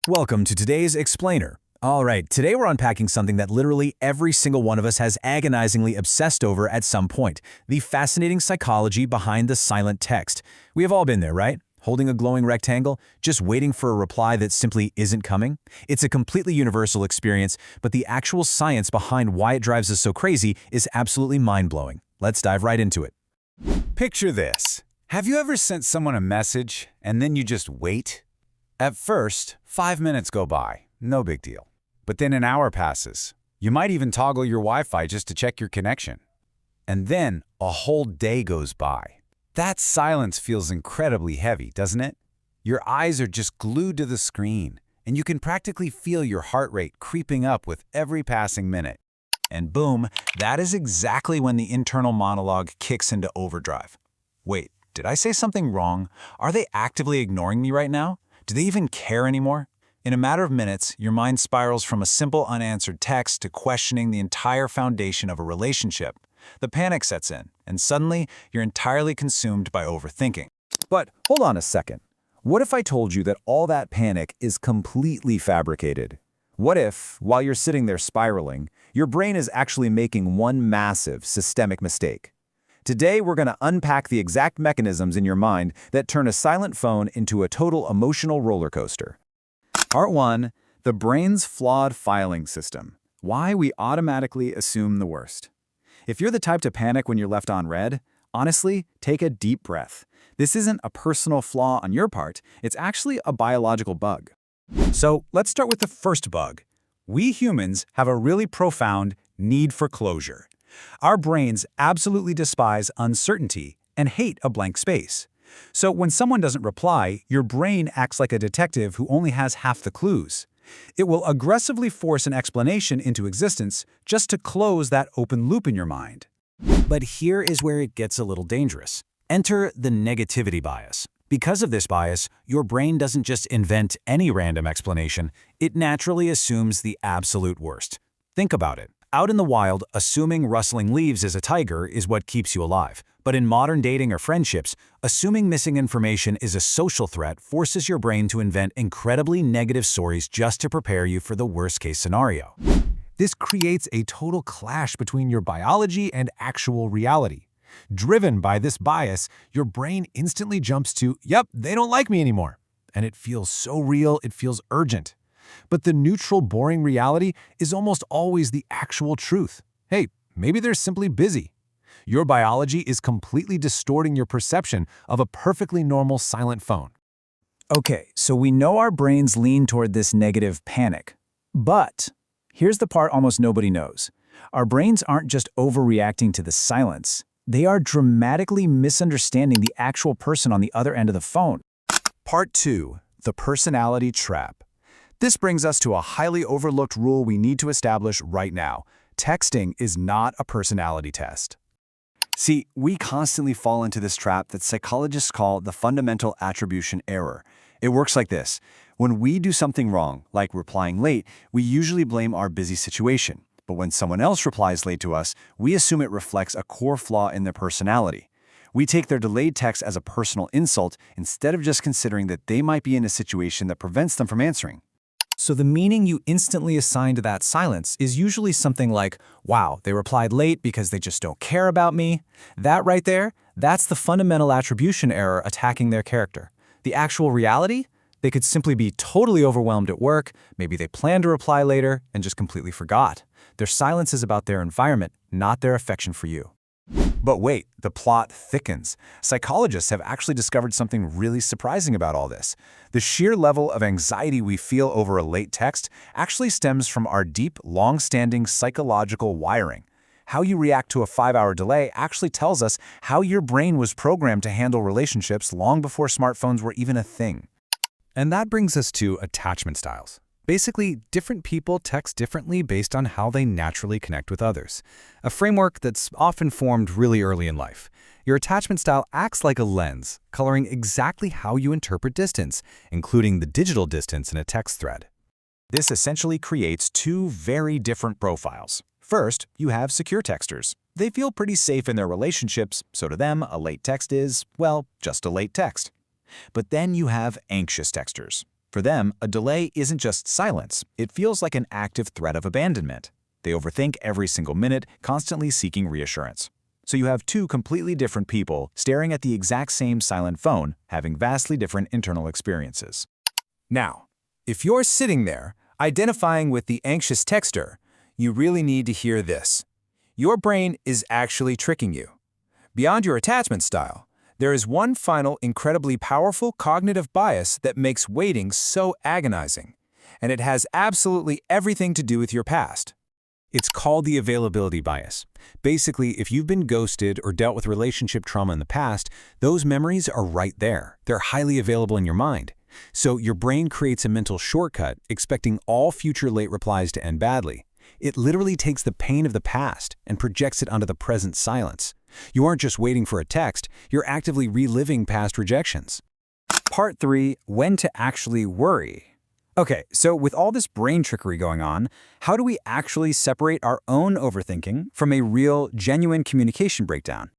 Welcome to today's Explainer. All right, today we're unpacking something that literally every single one of us has agonizingly obsessed over at some point, the fascinating psychology behind the silent text. We have all been there, right? Holding a glowing rectangle, just waiting for a reply that simply isn't coming? It's a completely universal experience, but the actual science behind why it drives us so crazy is absolutely mind-blowing. Let's dive right into it. Picture this. Have you ever sent someone a message and then you just wait? At first, 5 minutes go by, no big deal. But then an hour passes. You might even toggle your Wi-Fi just to check your connection. And then a whole day goes by. That silence feels incredibly heavy, doesn't it? Your eyes are just glued to the screen, and you can practically feel your heart rate creeping up with every passing minute. And boom, that is exactly when the internal monologue kicks into overdrive. Wait, did I say something wrong? Are they actively ignoring me right now? Do they even care anymore? In a matter of minutes, your mind spirals from a simple unanswered text to questioning the entire foundation of a relationship. The panic sets in, and suddenly, you're entirely consumed by overthinking. But hold on a second. What if I told you that all that panic is completely fabricated? What if, while you're sitting there spiraling, your brain is actually making one massive systemic mistake? Today, we're going to unpack the exact mechanisms in your mind that turn a silent phone into a total emotional roller coaster. Part 1. The brain's flawed filing system. Why we automatically assume the worst. If you're the type to panic when you're left on red, honestly, take a deep breath. This isn't a personal flaw on your part, it's actually a biological bug. So let's start with the first bug. We humans have a really profound need for closure. Our brains absolutely despise uncertainty and hate a blank space. So when someone doesn't reply, your brain acts like a detective who only has half the clues. It will aggressively force an explanation into existence just to close that open loop in your mind. But here is where it gets a little dangerous. Enter the negativity bias. Because of this bias, your brain doesn't just invent any random explanation, it naturally assumes the absolute worst. Think about it. Out in the wild, assuming rustling leaves is a tiger is what keeps you alive. But in modern dating or friendships, assuming missing information is a social threat forces your brain to invent incredibly negative stories just to prepare you for the worst-case scenario. This creates a total clash between your biology and actual reality. Driven by this bias, your brain instantly jumps to, yep, they don't like me anymore. And it feels so real, it feels urgent. But the neutral, boring reality is almost always the actual truth. Hey, maybe they're simply busy. Your biology is completely distorting your perception of a perfectly normal silent phone. Okay, so we know our brains lean toward this negative panic. But here's the part almost nobody knows. Our brains aren't just overreacting to the silence. They are dramatically misunderstanding the actual person on the other end of the phone. Part 2. The personality trap. This brings us to a highly overlooked rule we need to establish right now. Texting is not a personality test. See, we constantly fall into this trap that psychologists call the Fundamental Attribution Error. It works like this. When we do something wrong, like replying late, we usually blame our busy situation. But when someone else replies late to us, we assume it reflects a core flaw in their personality. We take their delayed text as a personal insult instead of just considering that they might be in a situation that prevents them from answering. So the meaning you instantly assign to that silence is usually something like, wow, they replied late because they just don't care about me. That right there, that's the fundamental attribution error attacking their character. The actual reality? They could simply be totally overwhelmed at work, maybe they planned to reply later and just completely forgot. Their silence is about their environment, not their affection for you. But wait, the plot thickens. Psychologists have actually discovered something really surprising about all this. The sheer level of anxiety we feel over a late text actually stems from our deep, long-standing psychological wiring. How you react to a 5-hour delay actually tells us how your brain was programmed to handle relationships long before smartphones were even a thing. And that brings us to attachment styles. Basically, different people text differently based on how they naturally connect with others. A framework that's often formed really early in life. Your attachment style acts like a lens, coloring exactly how you interpret distance, including the digital distance in a text thread. This essentially creates two very different profiles. First, you have secure texters. They feel pretty safe in their relationships, so to them, a late text is, well, just a late text. But then you have anxious texters. For them, a delay isn't just silence. It feels like an active threat of abandonment. They overthink every single minute, constantly seeking reassurance. So you have two completely different people staring at the exact same silent phone, having vastly different internal experiences. Now, if you're sitting there, identifying with the anxious texter, you really need to hear this. Your brain is actually tricking you. Beyond your attachment style, there is one final incredibly powerful cognitive bias that makes waiting so agonizing, and it has absolutely everything to do with your past. It's called the availability bias. Basically, if you've been ghosted or dealt with relationship trauma in the past, those memories are right there. They're highly available in your mind. So your brain creates a mental shortcut, expecting all future late replies to end badly. It literally takes the pain of the past and projects it onto the present silence. You aren't just waiting for a text, you're actively reliving past rejections. Part 3. When to actually worry. Okay, so with all this brain trickery going on, how do we actually separate our own overthinking from a real, genuine communication breakdown?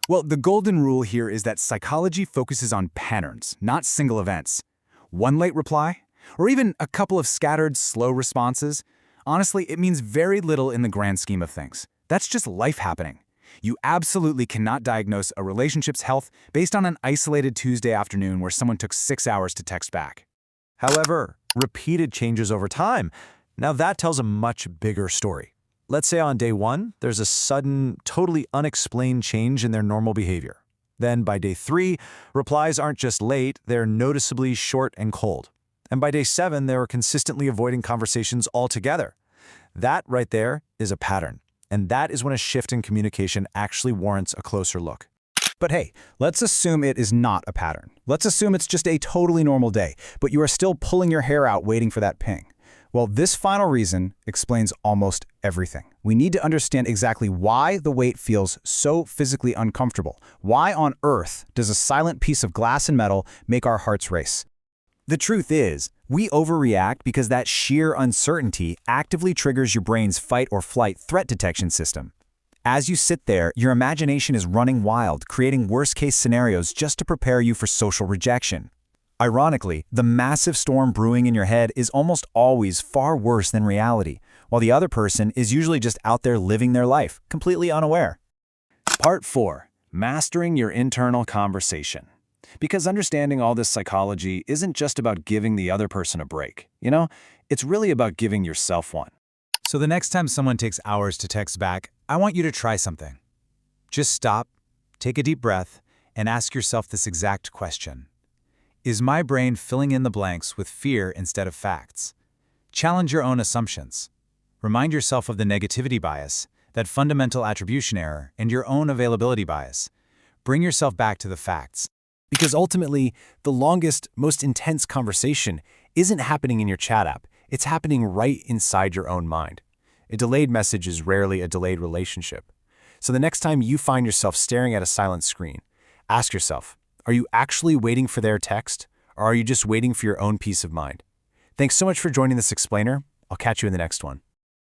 Well, the golden rule here is that psychology focuses on patterns, not single events. One late reply, or even a couple of scattered, slow responses, honestly, it means very little in the grand scheme of things. That's just life happening. You absolutely cannot diagnose a relationship's health based on an isolated Tuesday afternoon where someone took 6 hours to text back. However, repeated changes over time, now that tells a much bigger story. Let's say on day 1, there's a sudden, totally unexplained change in their normal behavior. Then by day 3, replies aren't just late, they're noticeably short and cold. And by day 7, they're consistently avoiding conversations altogether. That right there is a pattern. And that is when a shift in communication actually warrants a closer look. But hey, let's assume it is not a pattern. Let's assume it's just a totally normal day, but you are still pulling your hair out waiting for that ping. Well, this final reason explains almost everything. We need to understand exactly why the wait feels so physically uncomfortable. Why on earth does a silent piece of glass and metal make our hearts race? The truth is, we overreact because that sheer uncertainty actively triggers your brain's fight or flight threat detection system. As you sit there, your imagination is running wild, creating worst-case scenarios just to prepare you for social rejection. Ironically, the massive storm brewing in your head is almost always far worse than reality, while the other person is usually just out there living their life, completely unaware. Part 4. Mastering your internal conversation. Because understanding all this psychology isn't just about giving the other person a break. It's really about giving yourself one. So the next time someone takes hours to text back, I want you to try something. Just stop, take a deep breath, and ask yourself this exact question. Is my brain filling in the blanks with fear instead of facts? Challenge your own assumptions. Remind yourself of the negativity bias, that fundamental attribution error, and your own availability bias. Bring yourself back to the facts. Because ultimately, the longest, most intense conversation isn't happening in your chat app. It's happening right inside your own mind. A delayed message is rarely a delayed relationship. So the next time you find yourself staring at a silent screen, ask yourself, are you actually waiting for their text, or are you just waiting for your own peace of mind? Thanks so much for joining this explainer. I'll catch you in the next one.